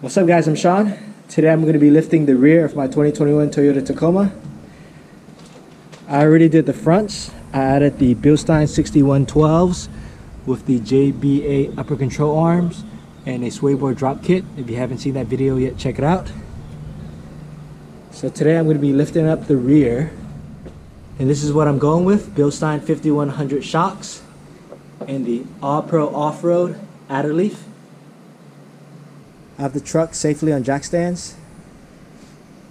What's up guys, I'm Sean. Today I'm going to be lifting the rear of my 2021 Toyota Tacoma. I already did the fronts. I added the Bilstein 6112s with the JBA upper control arms and a swayboard drop kit. If you haven't seen that video yet, check it out. So today I'm going to be lifting up the rear, and this is what I'm going with: Bilstein 5100 shocks and the All-Pro Off-Road adder leaf. I have the truck safely on jack stands,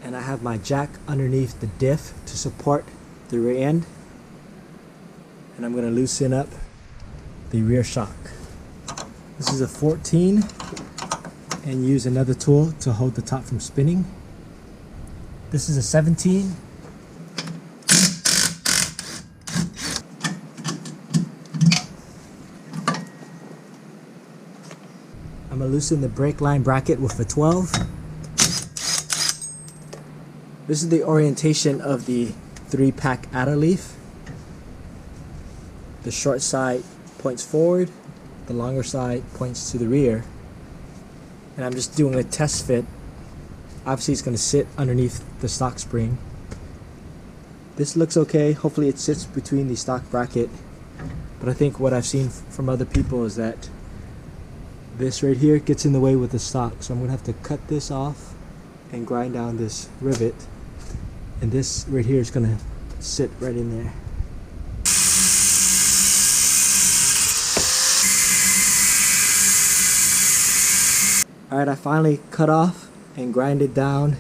and I have my jack underneath the diff to support the rear end, and I'm going to loosen up the rear shock. This is a 14, and use another tool to hold the top from spinning. This is a 17. I'm going to loosen the brake line bracket with a 12. This is the orientation of the 3-pack adder leaf. The short side points forward, the longer side points to the rear. And I'm just doing a test fit. Obviously it's going to sit underneath the stock spring. This looks okay. Hopefully it sits between the stock bracket. But I think what I've seen from other people is that this right here gets in the way with the stock, so I'm going to have to cut this off and grind down this rivet, and this right here is going to sit right in there. Alright, I finally cut off and grinded down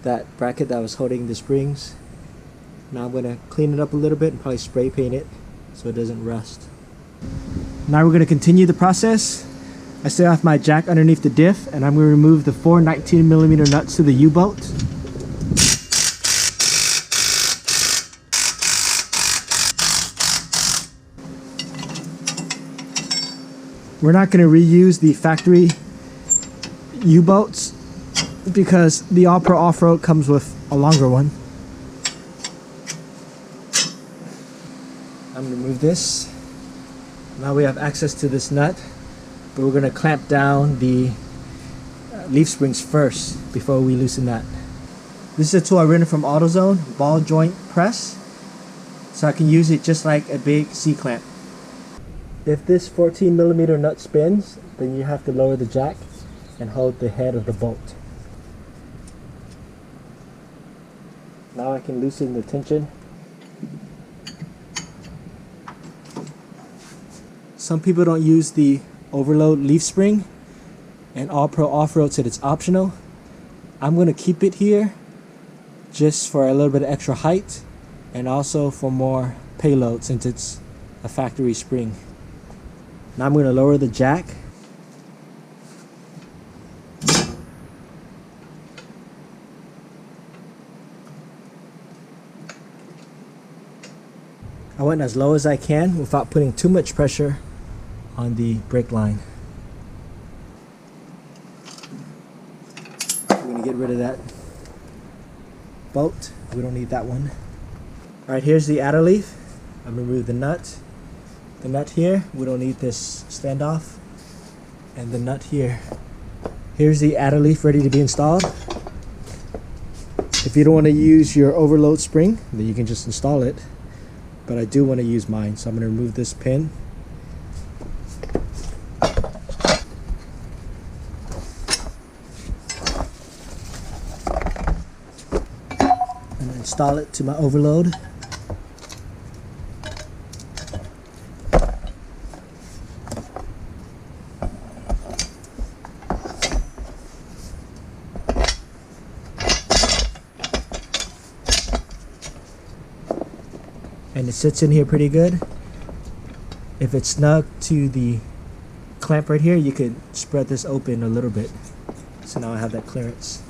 that bracket that was holding the springs. Now I'm going to clean it up a little bit and probably spray paint it so it doesn't rust. Now we're going to continue the process. I still have my jack underneath the diff, and I'm going to remove the 4 19mm nuts to the U-bolt. We're not going to reuse the factory U-bolts because the All-Pro Off-Road comes with a longer one. I'm going to remove this. Now we have access to this nut. But we're going to clamp down the leaf springs first before we loosen that. This is a tool I rented from AutoZone, ball joint press, so I can use it just like a big C-clamp. If this 14mm nut spins, then you have to lower the jack and hold the head of the bolt. Now I can loosen the tension. Some people don't use the overload leaf spring, and All-Pro Off-Road said it's optional. I'm going to keep it here just for a little bit of extra height and also for more payload since it's a factory spring. Now I'm going to lower the jack. I went as low as I can without putting too much pressure on the brake line. We're going to get rid of that bolt. We don't need that one. Alright, here's the adder leaf. I'm going to remove the nut. The nut here, we don't need this standoff. And the nut here. Here's the adder leaf ready to be installed. If you don't want to use your overload spring, then you can just install it. But I do want to use mine, so I'm going to remove this pin. Install it to my overload. And it sits in here pretty good. If it's snug to the clamp right here, you could spread this open a little bit. So now I have that clearance.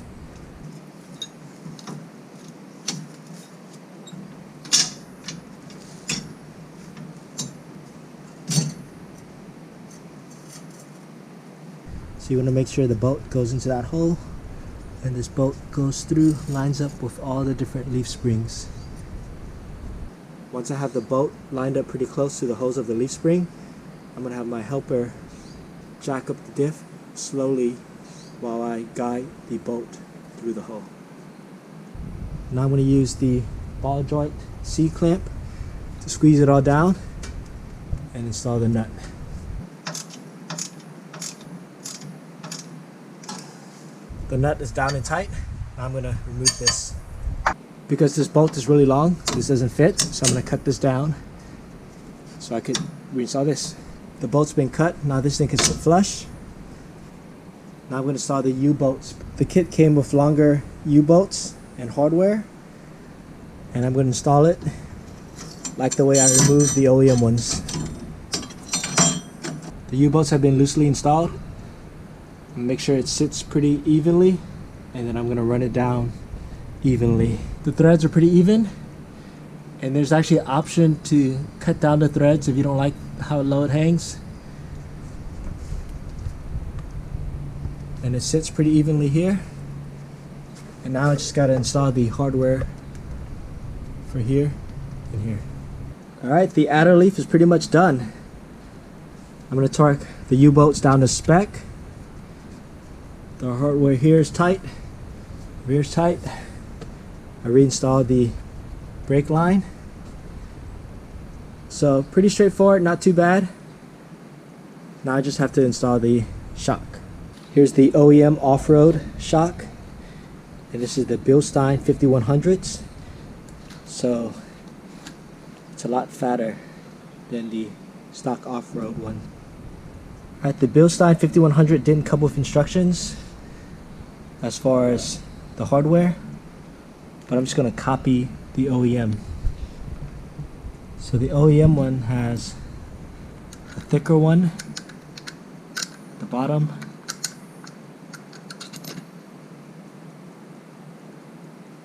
So you want to make sure the bolt goes into that hole, and this bolt goes through, lines up with all the different leaf springs. Once I have the bolt lined up pretty close to the holes of the leaf spring, I'm going to have my helper jack up the diff slowly while I guide the bolt through the hole. Now I'm going to use the ball joint C-clamp to squeeze it all down and install the nut. The nut is down and tight. Now I'm going to remove this. Because this bolt is really long, this doesn't fit, so I'm going to cut this down so I could reinstall this. The bolt's been cut, now this thing can sit flush. Now I'm going to install the U-bolts. The kit came with longer U-bolts and hardware, and I'm going to install it like the way I removed the OEM ones. The U-bolts have been loosely installed. Make sure it sits pretty evenly, and then I'm going to run it down evenly. The threads are pretty even, and there's actually an option to cut down the threads if you don't like how low it hangs. And it sits pretty evenly here. And now I just got to install the hardware for here and here. Alright, the adder leaf is pretty much done. I'm going to torque the U-bolts down to spec. The hardware here is tight, rear is tight. I reinstalled the brake line. So pretty straightforward, not too bad. Now I just have to install the shock. Here's the OEM off-road shock, and this is the Bilstein 5100s. So it's a lot fatter than the stock off-road one. Alright, the Bilstein 5100 didn't come with instructions as far as the hardware, but I'm just going to copy the OEM. So the OEM one has a thicker one at the bottom,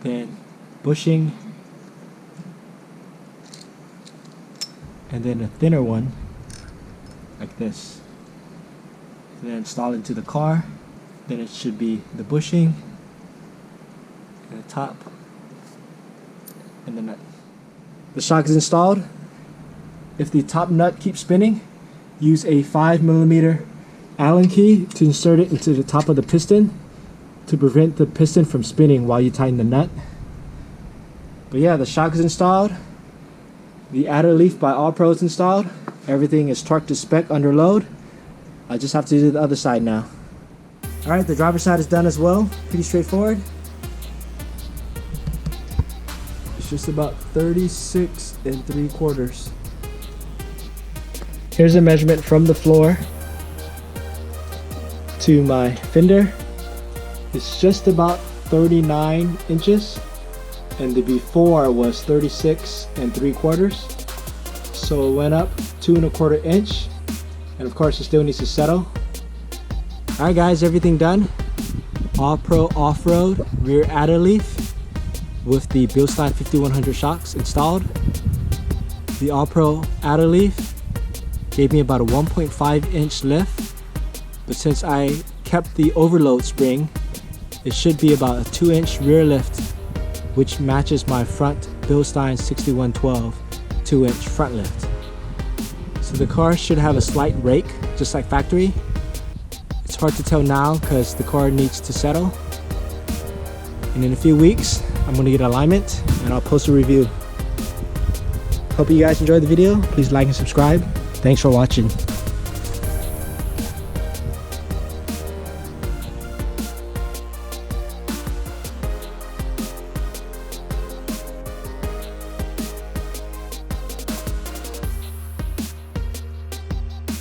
then bushing, and then a thinner one like this. And then install it into the car. Then it should be the bushing and the top and the nut. The shock is installed. If the top nut keeps spinning, use a 5mm Allen key to insert it into the top of the piston to prevent the piston from spinning while you tighten the nut. But yeah, the shock is installed. The adder leaf by All Pro is installed. Everything is torqued to spec under load. I just have to do the other side now. Alright, the driver's side is done as well. Pretty straightforward. It's just about 36 3/4. Here's a measurement from the floor to my fender. It's just about 39 inches, and the before was 36 3/4. So it went up 2 1/4 inch, and of course it still needs to settle. Alright guys, everything done. All Pro off-road rear adder leaf with the Bilstein 5100 shocks installed. The All Pro adder leaf gave me about a 1.5 inch lift, but since I kept the overload spring, it should be about a 2 inch rear lift, which matches my front Bilstein 6112 2 inch front lift. So the car should have a slight rake, just like factory. It's hard to tell now because the car needs to settle. And in a few weeks, I'm going to get alignment and I'll post a review. Hope you guys enjoyed the video. Please like and subscribe. Thanks for watching.